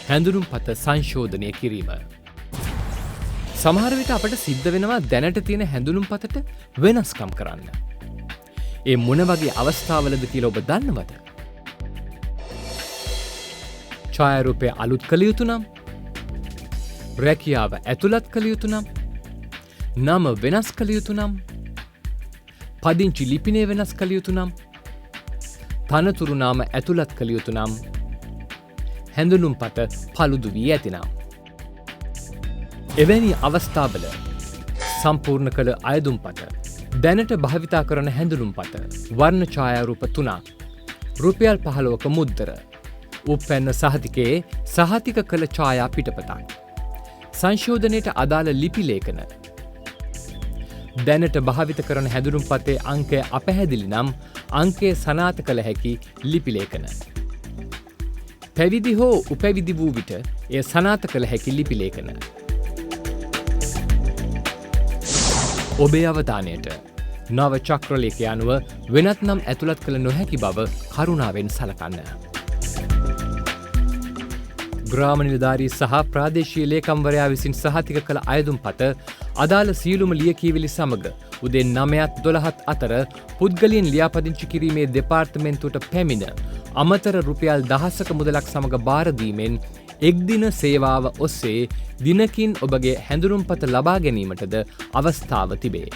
හැඳුනුම්පත සංශෝධනය කිරීම. සමහර විට අපට සිද්ධ වෙනවා දැනට තියෙන හැඳුනුම්පතට වෙනස්කම් කරන්න. ඒ මොන වගේ අවස්ථාවලද කියලා ඔබ දන්නවද? ඡායාරූපය අලුත් කළ යුතු නම්, රැකියාව ඇතුළත් කළ යුතු නම්, නම වෙනස් කළ යුතු නම්, පදිංචි ලිපිනය වෙනස් කළ යුතු නම්, තනතුරු නාම ඇතුළත් කළ යුතු නම්, හැඳුනුම්පත paludu වී ඇතිනම්. එවැනි අවස්ථාවල සම්පූර්ණ කළ අයදුම්පත, දැනට භාවිතා කරන හැඳුනුම්පත, වර්ණ ඡායාරූප 3ක්, රුපියල් 15ක මුද්දර, උපැන්න සහතිකයේ සහතික කළ ඡායා පිටපතක්, සංශෝධනයට අදාළ ලිපි ලේඛන, දැනට භාවිත කරන හැඳුනුම්පතේ අංකය අපැහැදිලි නම් අංකය සනාථ කළ හැකි ලිපි ලේඛන, පැවිදි හෝ උපැවිදි වූ විට එය සනාථ කළ හැකි ලිපි ලේඛන. ඔබේ අවධානයට නව චක්‍රලේඛය අනුව වෙනත් නම් ඇතුළත් කළ නොහැකි බව කරුණාවෙන් සලකන්න. ග්‍රාම නිලධාරී සහ ප්‍රාදේශීය ලේකම්වරයා විසින් සහතික කළ අයදුම්පත අදාළ සියලුම ලියකියවිලි සමග උදේ 9:12 අතර පුද්ගලයන් ලියාපදිංචි කිරීමේ දෙපාර්තමේන්තුවට පැමිණ අමතර රුපියල් 1000ක මුදලක් සමග බාර දීමෙන් එක් දින සේවාව ඔස්සේ දිනකින් ඔබගේ හැඳුනුම්පත ලබා ගැනීමටද අවස්ථාව තිබේ.